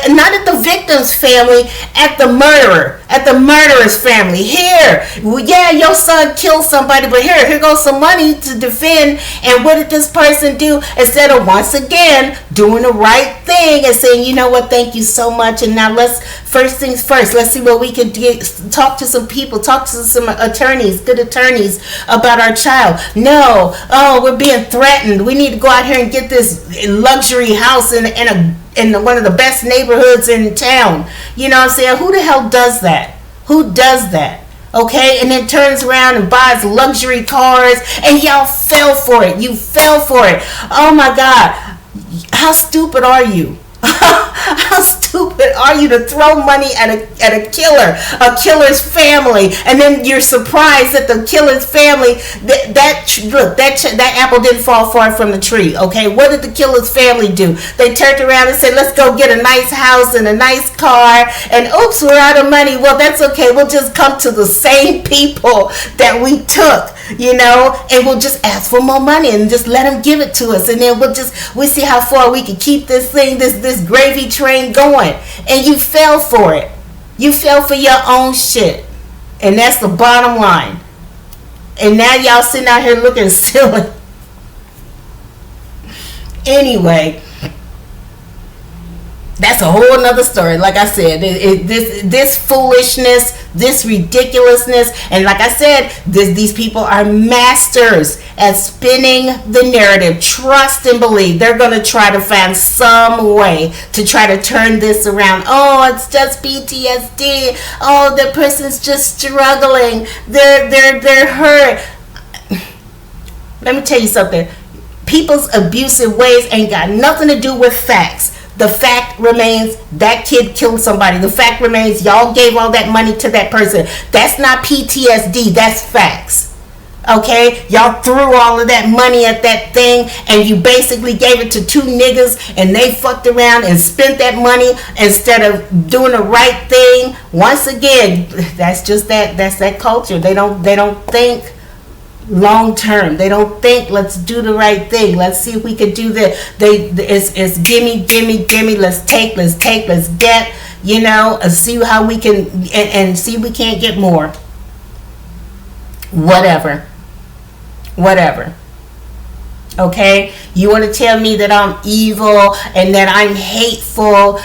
not at the victim's family, at the murderer's family. Here, yeah, your son killed somebody, but here goes some money to defend. And what did this person do? Instead of once again doing the right thing and saying, you know what, thank you so much, and now first things first, let's see what we can do. Talk to some people, talk to some good attorneys about our child. No, we're being threatened. We need to go out here and get this luxury house in one of the best neighborhoods in town. You know what I'm saying? Who the hell does that? Who does that? Okay, and then turns around and buys luxury cars, and y'all fell for it. You fell for it. Oh my God, how stupid are you? How stupid stupid are you to throw money at a killer's family, and then you're surprised that the killer's family that apple didn't fall far from the tree. Okay, what did the killer's family do? They turned around and said, let's go get a nice house and a nice car, and oops, we're out of money. Well, that's okay, we'll just come to the same people that we took, and we'll just ask for more money and just let them give it to us, and then we'll see how far we can keep this thing, this gravy train going. And you fell for it. You fell for your own shit, and that's the bottom line. And now y'all sitting out here looking silly. Anyway, that's a whole nother story. Like I said, this foolishness, this ridiculousness, and like I said, these people are masters at spinning the narrative. Trust and believe they're going to try to find some way to try to turn this around. Oh, it's just PTSD. Oh, the person's just struggling. They're hurt. Let me tell you something. People's abusive ways ain't got nothing to do with facts. The fact remains that kid killed somebody. The fact remains y'all gave all that money to that person. That's not PTSD. That's facts. Okay? Y'all threw all of that money at that thing, and you basically gave it to two niggas, and they fucked around and spent that money instead of doing the right thing. Once again, that's that culture. They don't think long term. They don't think, let's do the right thing, let's see if we can do this. It's gimme, let's take, let's get, see how we can, and see if we can't get more. Whatever. Okay, you want to tell me that I'm evil and that I'm hateful?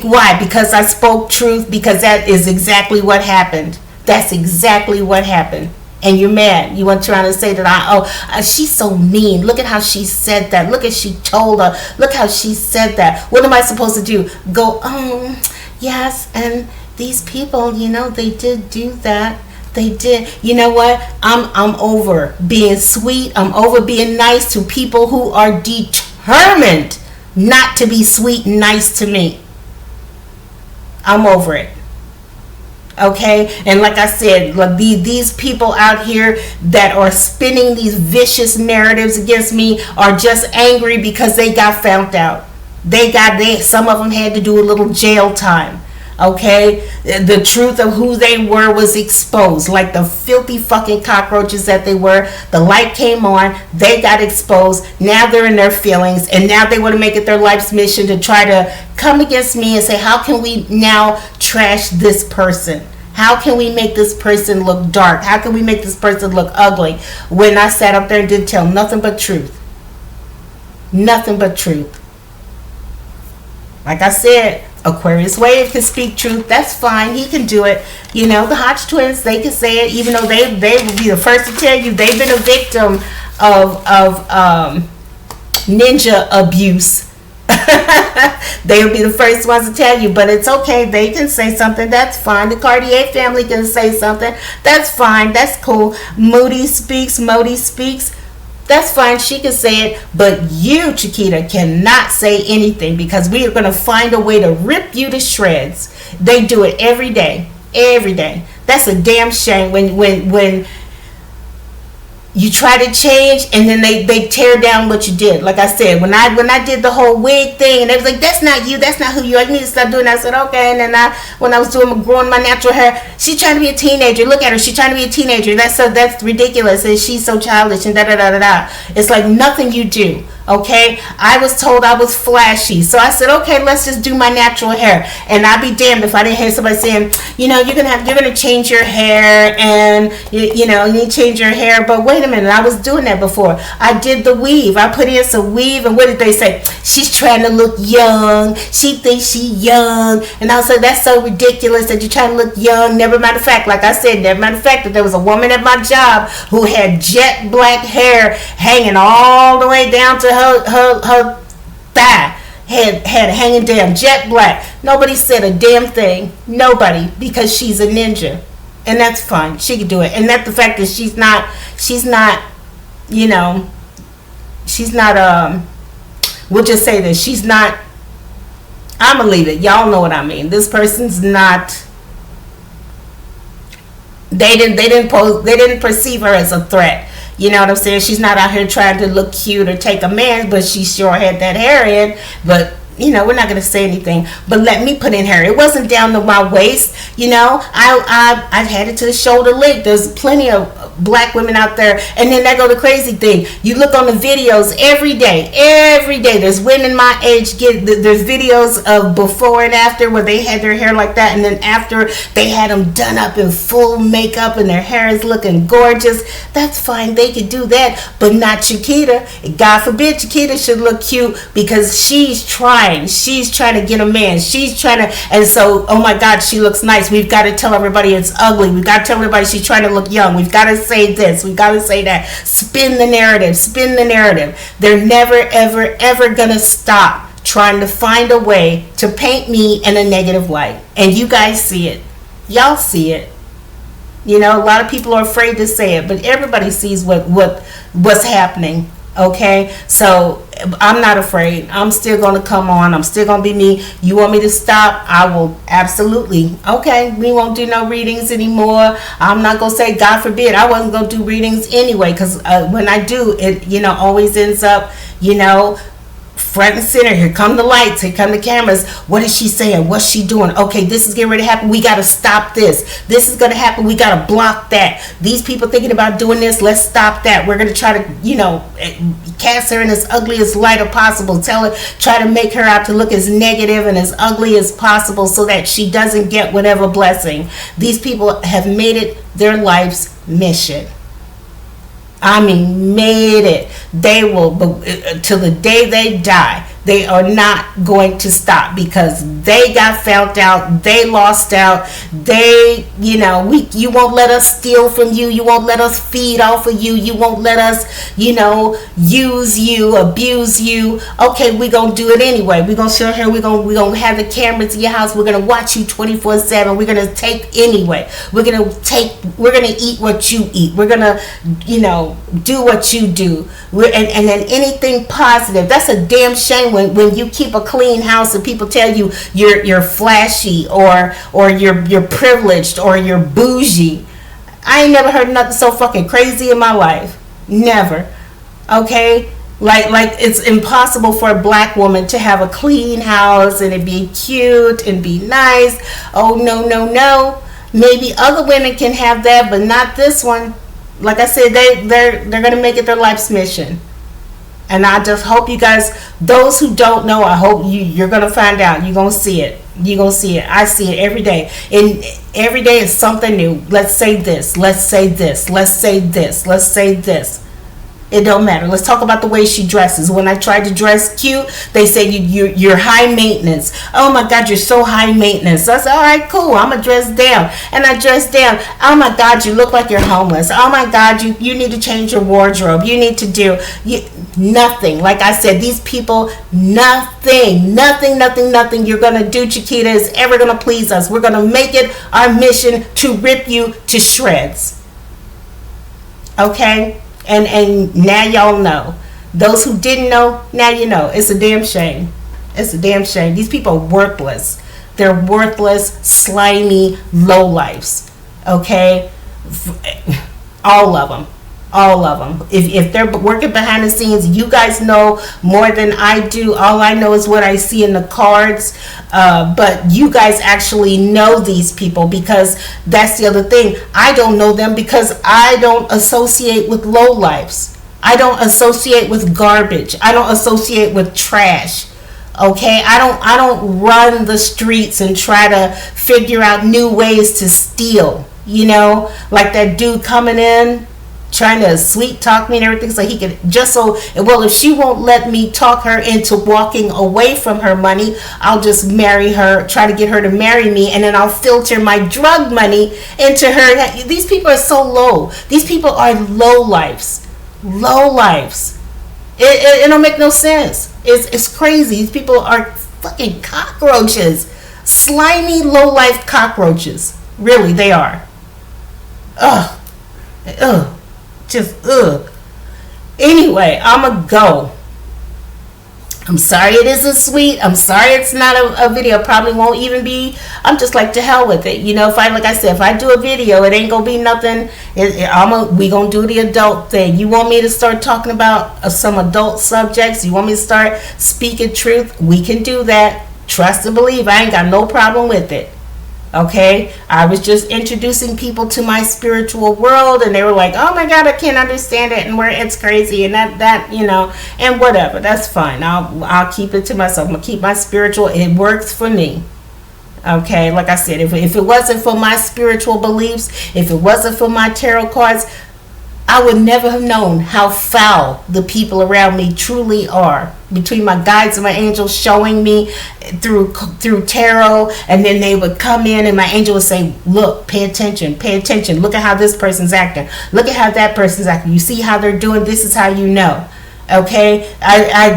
Why? Because I spoke truth, because that is exactly what happened. That's exactly what happened. And you're mad. You want to try to say that she's so mean. Look at how she said that. Look at she told her. Look how she said that. What am I supposed to do? Go, yes, and these people, they did do that. They did. You know what? I'm over being sweet. I'm over being nice to people who are determined not to be sweet and nice to me. I'm over it. Okay, and like I said, these people out here that are spinning these vicious narratives against me are just angry because they got found out. Some of them had to do a little jail time. Okay, the truth of who they were was exposed, like the filthy fucking cockroaches that they were. The light came on, they got exposed. Now they're in their feelings, and now they want to make it their life's mission to try to come against me and say, how can we now trash this person? How can we make this person look dark? How can we make this person look ugly? When I sat up there and didn't tell nothing but truth. Nothing but truth. Like I said, Aquarius Wave can speak truth. That's fine. He can do it. The Hodge twins, they can say it, even though they will be the first to tell you they've been a victim of ninja abuse. They'll be the first ones to tell you, but it's okay. They can say something. That's fine. The Cartier family can say something. That's fine. That's cool. Modi speaks. That's fine. She can say it, but you, Chiquita, cannot say anything, because we are going to find a way to rip you to shreds. They do it every day. Every day. That's a damn shame when you try to change and then they tear down what you did. Like I said, when I did the whole wig thing, and they was like, that's not you, that's not who you are, you need to stop doing that. I said, okay. And then when I was growing my natural hair, she's trying to be a teenager. Look at her, she's trying to be a teenager. That's ridiculous, and she's so childish, and da. It's like nothing you do. Okay, I was told I was flashy, so I said, okay, let's just do my natural hair. And I'd be damned if I didn't hear somebody saying, you're gonna change your hair, and you need to change your hair. But wait a minute, I was doing that before. I did the weave. I put in some weave, and what did they say? She's trying to look young. She thinks she's young, and I was like, that's so ridiculous that you're trying to look young. Never mind the fact, like I said, never mind the fact that there was a woman at my job who had jet black hair hanging all the way down to her thigh, had hanging down, jet black. Nobody said a damn thing. Nobody, because she's a ninja, and that's fine. She can do it, and that's the fact that she's not. We'll just say this: she's not I'm gonna leave it. Y'all know what I mean. This person's not. They didn't perceive her as a threat. You know what I'm saying? She's not out here trying to look cute or take a man, but she sure had that hair in. But you know, we're not going to say anything, but let me put in her. It wasn't down to my waist. You know, I had it to the shoulder length. There's plenty of black women out there. And then that go the crazy thing. You look on the videos every day. There's women my age there's videos of before and after where they had their hair like that. And then after they had them done up in full makeup and their hair is looking gorgeous. That's fine. They could do that, but not Chiquita. God forbid Chiquita should look cute because she's trying to get a man. She's trying to, and so, oh my God, she looks nice. We've got to tell everybody it's ugly. We've got to tell everybody she's trying to look young. We've got to say this. We've got to say that. Spin the narrative. They're never, ever, ever going to stop trying to find a way to paint me in a negative light. And you guys see it. Y'all see it. You know, a lot of people are afraid to say it, but everybody sees what's happening. Okay, so I'm not afraid. I'm still going to come on. I'm still going to be me. You want me to stop? I will absolutely. Okay, we won't do no readings anymore. I'm not going to say, God forbid, I wasn't going to do readings anyway, because when I do, it, you know, always ends up, you know, front and center. Here come the lights. Here come the cameras. What is she saying? What's she doing? Okay, this is getting ready to happen. We got to stop this. This is going to happen. We got to block that. These people thinking about doing this. Let's stop that. We're going to try to, you know, cast her in as ugliest light as possible. Try to make her out to look as negative and as ugly as possible so that she doesn't get whatever blessing. These people have made it their life's mission. I mean, made it. They will, till the day they die, they are not going to stop because they got found out. They lost out. They, you know, you won't let us steal from you. You won't let us feed off of you. You won't let us, you know, use you, abuse you. Okay, we're going to do it anyway. We're going to show her. We're going to have the cameras in your house. We're going to watch you 24/7. We're going to take anyway. We're going to eat what you eat. We're going to, you know, do what you do. And then anything positive. That's a damn shame when you keep a clean house and people tell you you're flashy or you're privileged or you're bougie. I ain't never heard nothing so fucking crazy in my life. Never. Okay? Like it's impossible for a black woman to have a clean house and it be cute and be nice. Oh no. Maybe other women can have that, but not this one. Like I said, they're gonna make it their life's mission. And I just hope you guys, those who don't know, I hope you're going to find out. You're going to see it. You're going to see it. I see it every day. And every day is something new. Let's say this. Let's say this. Let's say this. Let's say this. It don't matter. Let's talk about the way she dresses. When I tried to dress cute, they say you're high maintenance. Oh my God, you're so high maintenance. I said, all right, cool. I'm gonna dress down, and I dress down. Oh my God, you look like you're homeless. Oh my God, you need to change your wardrobe. You need to do nothing. Like I said, these people, nothing you're gonna do, Chiquita, is ever gonna please us. We're gonna make it our mission to rip you to shreds. Okay. And now y'all know. Those who didn't know, now you know. It's a damn shame. It's a damn shame. These people are worthless. They're worthless, slimy lowlifes. Okay? All of them. All of them. If they're working behind the scenes, you guys know more than I do. All I know is what I see in the cards. But you guys actually know these people, because that's the other thing. I don't know them because I don't associate with lowlifes. I don't associate with garbage. I don't associate with trash. Okay, I don't run the streets and try to figure out new ways to steal. You know, like that dude coming in trying to sweet talk me and everything so he could if she won't let me talk her into walking away from her money, I'll just marry her, try to get her to marry me, and then I'll filter my drug money into her. These people are so low. These people are low lives. It don't make no sense. It's crazy. These people are fucking cockroaches, slimy low life cockroaches. Really, they are. Ugh. Just ugh. Anyway, I'ma go. I'm sorry it isn't sweet. I'm sorry it's not a video. Probably won't even be. I'm just like, to hell with it. You know, if I, like I said, if I do a video, it ain't gonna be nothing. We gonna do the adult thing. You want me to start talking about some adult subjects? You want me to start speaking truth? We can do that. Trust and believe. I ain't got no problem with it. Okay, I was just introducing people to my spiritual world, and they were like, "Oh my God, I can't understand it," and where it's crazy, and that and whatever. That's fine. I'll keep it to myself. I'm gonna keep my spiritual. It works for me. Okay, like I said, if it wasn't for my spiritual beliefs, if it wasn't for my tarot cards, I would never have known how foul the people around me truly are. Between my guides and my angels showing me through tarot, and then they would come in and my angel would say, "Look, pay attention, pay attention. Look at how this person's acting. Look at how that person's acting. You see how they're doing? This is how you know." Okay,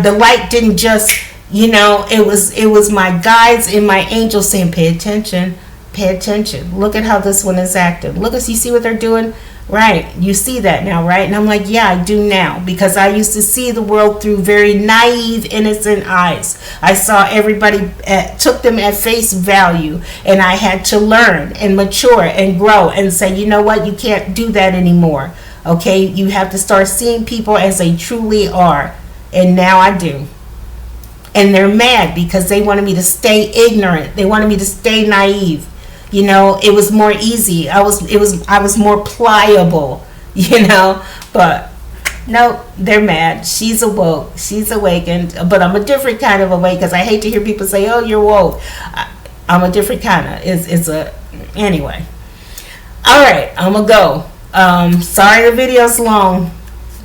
the light didn't just, it was my guides and my angels saying, "Pay attention, pay attention. Look at how this one is acting. Look, you see what they're doing? Right, you see that now, right?" And I'm like, yeah, I do now, because I used to see the world through very naive, innocent eyes. I saw everybody, took them at face value, and I had to learn and mature and grow and say, you know what, you can't do that anymore. Okay, you have to start seeing people as they truly are. And now I do. And they're mad because they wanted me to stay ignorant. They wanted me to stay naive. It was more easy. I was more pliable, but no, they're mad. She's awoke. She's awakened, but I'm a different kind of awake, because I hate to hear people say, "Oh, you're woke." I'm a different kind of, anyway. All right, I'm gonna go. Sorry the video's long,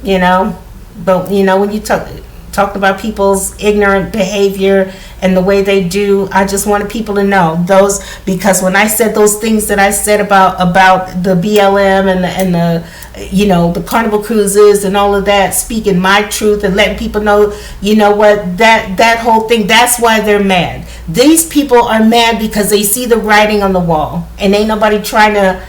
but when you talked about people's ignorant behavior and the way they do, I just wanted people to know those, because when I said those things that I said about the BLM and the Carnival cruises and all of that, speaking my truth and letting people know, what, that whole thing, that's why they're mad. These people are mad because they see the writing on the wall, and ain't nobody trying to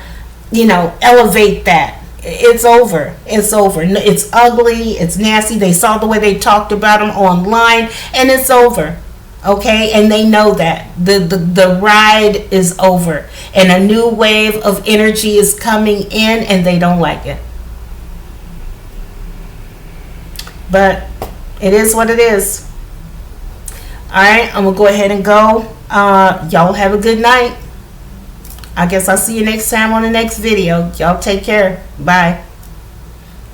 elevate that. It's over. It's over. It's ugly. It's nasty. They saw the way they talked about them online, and it's over. Okay, and they know that the ride is over, and a new wave of energy is coming in, and they don't like it. But it is what it is. All right, I'm gonna go ahead and go. Y'all have a good night. I guess I'll see you next time on the next video. Y'all take care. Bye.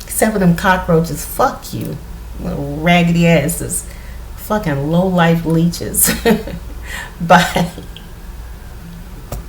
Except for them cockroaches. Fuck you. Little raggedy asses. Fucking low-life leeches. Bye.